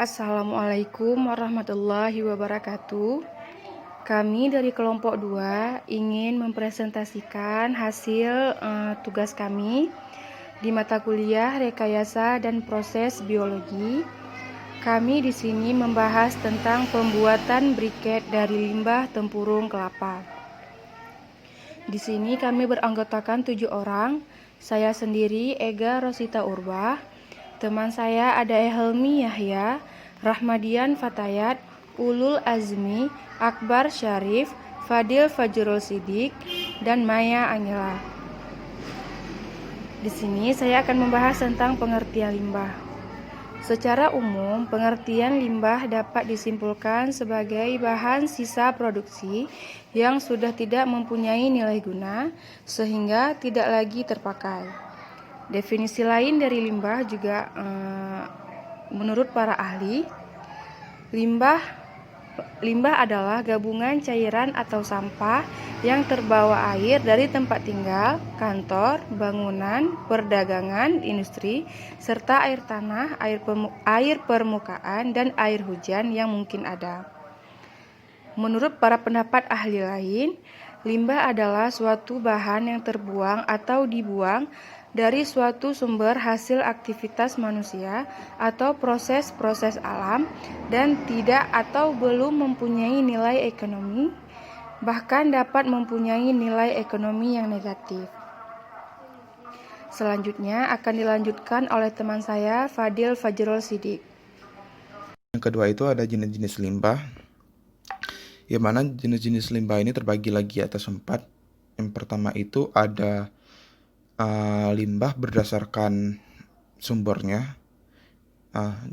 Assalamualaikum warahmatullahi wabarakatuh. Kami dari kelompok 2 ingin mempresentasikan hasil tugas kami di mata kuliah Rekayasa dan Proses Biologi. Kami di sini membahas tentang pembuatan briket dari limbah tempurung kelapa. Di sini kami beranggotakan 7 orang. Saya sendiri Ega Rosita Urba. Teman saya ada Helmi Yahya, Rahmadian Fatayat, Ulul Azmi, Akbar Syarif, Fadil Fajrul Sidik, dan Maya Angela. Di sini saya akan membahas tentang pengertian limbah. Secara umum, pengertian limbah dapat disimpulkan sebagai bahan sisa produksi yang sudah tidak mempunyai nilai guna sehingga tidak lagi terpakai. Definisi lain dari limbah juga menurut para ahli, limbah adalah gabungan cairan atau sampah yang terbawa air dari tempat tinggal, kantor, bangunan, perdagangan, industri, serta air tanah, air permukaan, dan air hujan yang mungkin ada. Menurut para pendapat ahli lain, limbah adalah suatu bahan yang terbuang atau dibuang dari suatu sumber hasil aktivitas manusia atau proses-proses alam dan tidak atau belum mempunyai nilai ekonomi, bahkan dapat mempunyai nilai ekonomi yang negatif. Selanjutnya akan dilanjutkan oleh teman saya, Fadil Fajrul Sidik. Yang kedua itu ada jenis-jenis limbah, yang mana jenis-jenis limbah ini terbagi lagi atas 4. Yang pertama itu ada limbah berdasarkan sumbernya.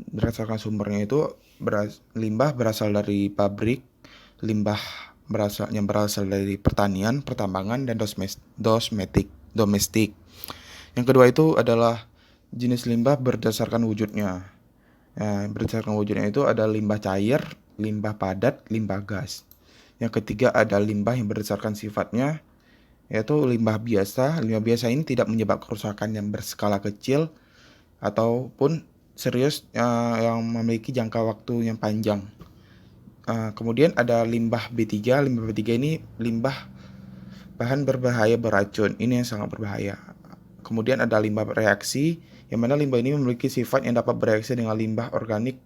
Berdasarkan sumbernya itu limbah berasal dari pabrik, limbah yang berasal dari pertanian, pertambangan, dan domestik. Yang kedua itu adalah jenis limbah berdasarkan wujudnya. Berdasarkan wujudnya itu ada limbah cair, limbah padat, limbah gas. Yang ketiga ada limbah yang berdasarkan sifatnya, yaitu limbah biasa. Limbah biasa ini tidak menyebabkan kerusakan yang berskala kecil ataupun serius yang memiliki jangka waktu yang panjang. Kemudian ada limbah B3. Limbah B3 ini limbah bahan berbahaya beracun. Ini yang sangat berbahaya. Kemudian ada limbah reaksi, yang mana limbah ini memiliki sifat yang dapat bereaksi dengan limbah organik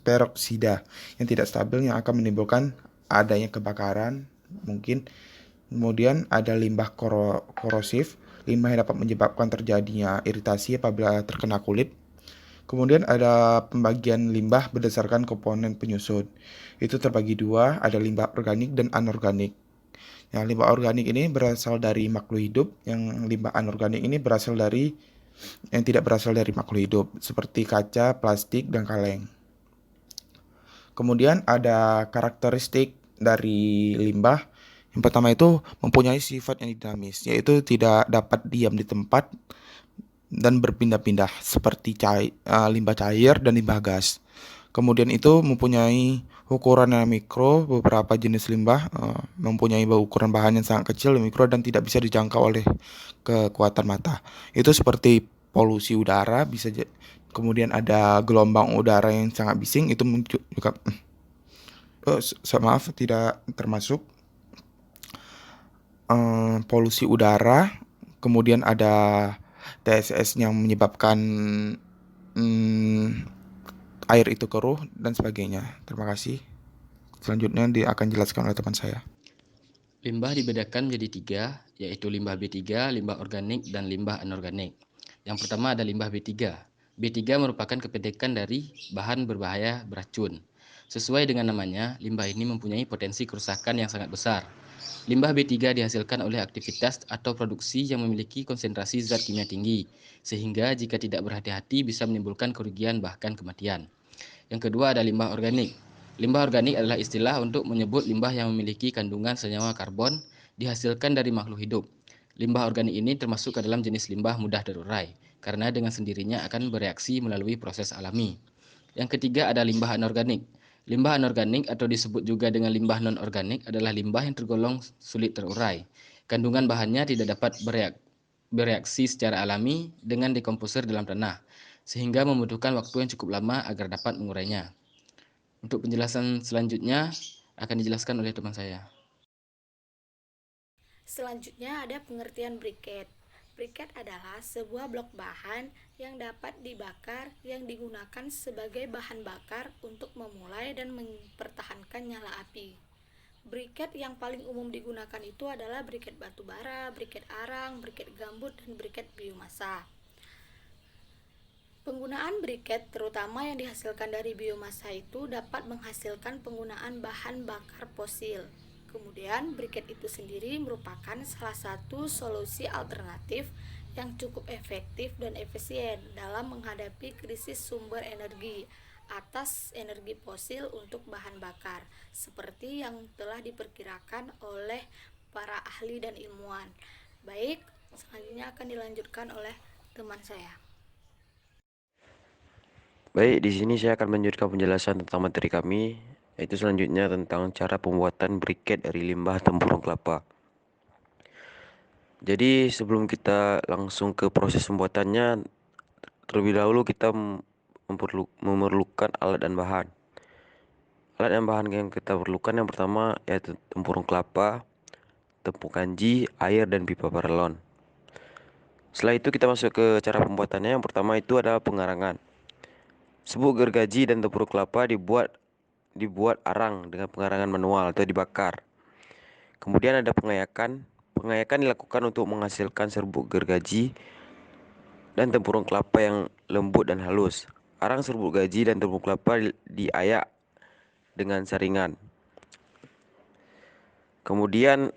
peroksida yang tidak stabil yang akan menimbulkan adanya kebakaran mungkin. Kemudian ada limbah korosif, limbah yang dapat menyebabkan terjadinya iritasi apabila terkena kulit. Kemudian ada pembagian limbah berdasarkan komponen penyusun. Itu terbagi 2, ada limbah organik dan anorganik. Yang limbah organik ini berasal dari makhluk hidup, yang limbah anorganik ini tidak berasal dari makhluk hidup, seperti kaca, plastik, dan kaleng. Kemudian ada karakteristik dari limbah. Yang pertama itu mempunyai sifat yang dinamis, yaitu tidak dapat diam di tempat dan berpindah-pindah seperti limbah cair dan limbah gas. Kemudian itu mempunyai ukuran yang mikro. Beberapa jenis limbah mempunyai ukuran bahan yang sangat kecil, mikro, dan tidak bisa dijangkau oleh kekuatan mata. Itu seperti polusi udara, kemudian ada gelombang udara yang sangat bising, itu juga maaf, tidak termasuk polusi udara. Kemudian ada TSS yang menyebabkan air itu keruh dan sebagainya. Terima kasih. Selanjutnya akan dijelaskan oleh teman saya. Limbah dibedakan menjadi 3, yaitu limbah B3, limbah organik, dan limbah anorganik. Yang pertama ada limbah B3. B3 merupakan kependekan dari bahan berbahaya beracun. Sesuai dengan namanya, limbah ini mempunyai potensi kerusakan yang sangat besar. Limbah B3 dihasilkan oleh aktivitas atau produksi yang memiliki konsentrasi zat kimia tinggi, sehingga jika tidak berhati-hati bisa menimbulkan kerugian bahkan kematian. Yang kedua ada limbah organik. Limbah organik adalah istilah untuk menyebut limbah yang memiliki kandungan senyawa karbon dihasilkan dari makhluk hidup. Limbah organik ini termasuk ke dalam jenis limbah mudah terurai, karena dengan sendirinya akan bereaksi melalui proses alami. Yang ketiga ada limbah anorganik. Limbah anorganik atau disebut juga dengan limbah non-organik adalah limbah yang tergolong sulit terurai. Kandungan bahannya tidak dapat bereaksi secara alami dengan dekomposer dalam tanah, sehingga membutuhkan waktu yang cukup lama agar dapat mengurainya. Untuk penjelasan selanjutnya akan dijelaskan oleh teman saya. Selanjutnya ada pengertian briket. Briket adalah sebuah blok bahan yang dapat dibakar yang digunakan sebagai bahan bakar untuk memulai dan mempertahankan nyala api. Briket yang paling umum digunakan itu adalah briket batu bara, briket arang, briket gambut, dan briket biomasa. Penggunaan briket, terutama yang dihasilkan dari biomasa itu dapat menghasilkan penggunaan bahan bakar fosil. Kemudian, briket itu sendiri merupakan salah satu solusi alternatif yang cukup efektif dan efisien dalam menghadapi krisis sumber energi atas energi fosil untuk bahan bakar, seperti yang telah diperkirakan oleh para ahli dan ilmuwan. Baik, selanjutnya akan dilanjutkan oleh teman saya. Baik, di sini saya akan melanjutkan penjelasan tentang materi kami, yaitu selanjutnya tentang cara pembuatan briket dari limbah tempurung kelapa. Jadi sebelum kita langsung ke proses pembuatannya, terlebih dahulu kita memerlukan alat dan bahan. Alat dan bahan yang kita perlukan yang pertama yaitu tempurung kelapa, tepung kanji, air, dan pipa paralon. Setelah itu kita masuk ke cara pembuatannya. Yang pertama itu adalah pengarangan. Serbuk gergaji dan tempurung kelapa dibuat arang dengan pengarangan manual atau dibakar. Kemudian ada pengayakan. Pengayakan dilakukan untuk menghasilkan serbuk gergaji dan tempurung kelapa yang lembut dan halus. Arang serbuk gergaji dan tempurung kelapa diayak dengan saringan. Kemudian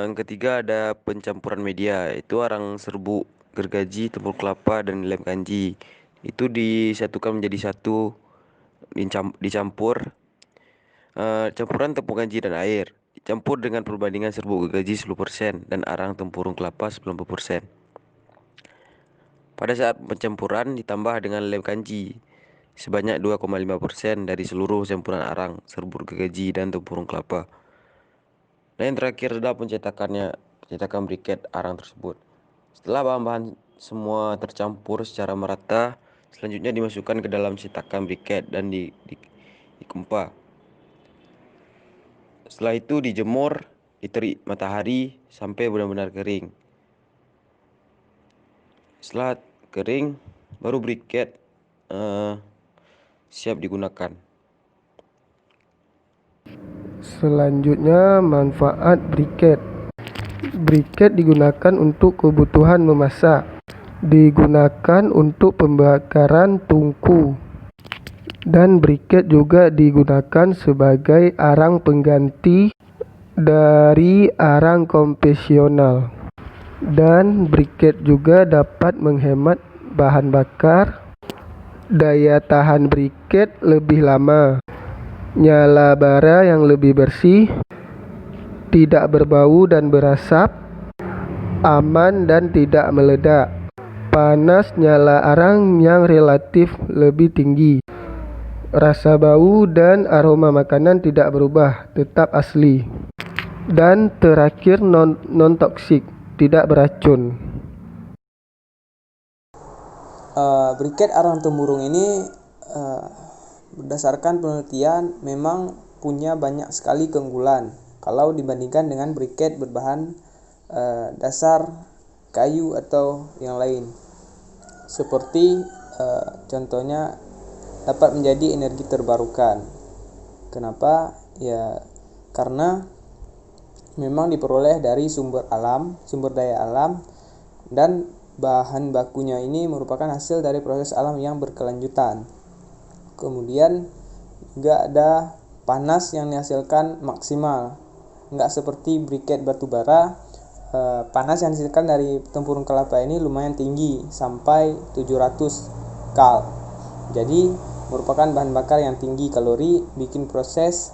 yang ketiga ada pencampuran media, itu arang serbuk gergaji, tempurung kelapa, dan lem kanji. Itu disatukan menjadi satu, dicampur. Campuran tepung kanji dan air dicampur dengan perbandingan serbuk gergaji 10% dan arang tempurung kelapa 90%. Pada saat pencampuran ditambah dengan lem kanji sebanyak 2,5% dari seluruh campuran arang serbuk gergaji dan tempurung kelapa. Dan yang terakhir adalah pencetakan briket arang tersebut. Setelah bahan-bahan semua tercampur secara merata, selanjutnya dimasukkan ke dalam cetakan briket dan dikumpa. Setelah itu dijemur di terik matahari sampai benar-benar kering. Setelah kering, baru briket siap digunakan. Selanjutnya, manfaat briket. Briket digunakan untuk kebutuhan memasak. Digunakan untuk pembakaran tungku. Dan briket juga digunakan sebagai arang pengganti dari arang konvensional. Dan briket juga dapat menghemat bahan bakar. Daya tahan briket lebih lama. Nyala bara yang lebih bersih, tidak berbau dan berasap, aman dan tidak meledak. Panas nyala arang yang relatif lebih tinggi. Rasa bau dan aroma makanan tidak berubah, tetap asli. Dan terakhir non-toksik, tidak beracun. Briket arang tempurung ini berdasarkan penelitian memang punya banyak sekali keunggulan kalau dibandingkan dengan briket berbahan dasar kayu atau yang lain. Seperti contohnya dapat menjadi energi terbarukan. Kenapa? Ya karena memang diperoleh dari sumber daya alam, dan bahan bakunya ini merupakan hasil dari proses alam yang berkelanjutan. Kemudian juga ada panas yang dihasilkan maksimal, nggak seperti briket batu bara. Panas yang dihasilkan dari tempurung kelapa ini lumayan tinggi, sampai 700 kal. Jadi merupakan bahan bakar yang tinggi kalori, bikin proses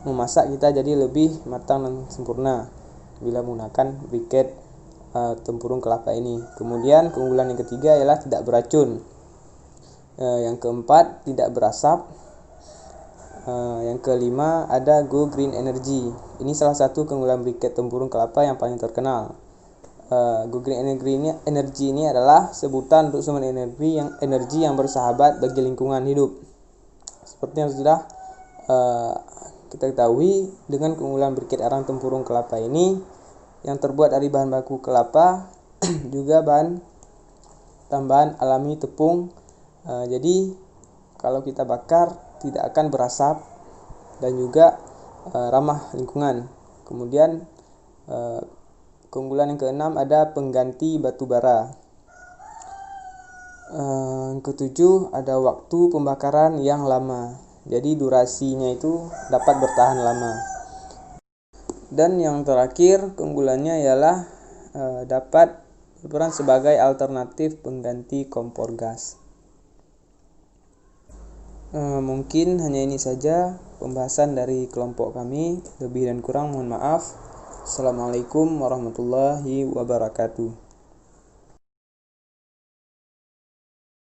memasak kita jadi lebih matang dan sempurna bila menggunakan briket tempurung kelapa ini. Kemudian keunggulan yang ketiga ialah tidak beracun. Yang keempat, tidak berasap. Yang kelima ada Go Green Energy. Ini salah satu keunggulan briket tempurung kelapa yang paling terkenal. Green energy ini adalah sebutan untuk sumber energi yang bersahabat bagi lingkungan hidup. Seperti yang sudah kita ketahui, dengan keunggulan briket arang tempurung kelapa ini yang terbuat dari bahan baku kelapa juga bahan tambahan alami tepung. Jadi kalau kita bakar tidak akan berasap dan juga ramah lingkungan. Kemudian keunggulan yang keenam ada pengganti batu bara. Yang ketujuh ada waktu pembakaran yang lama. Jadi durasinya itu dapat bertahan lama. Dan yang terakhir keunggulannya ialah dapat berperan sebagai alternatif pengganti kompor gas. Mungkin hanya ini saja pembahasan dari kelompok kami. Lebih dan kurang mohon maaf. Assalamualaikum warahmatullahi wabarakatuh.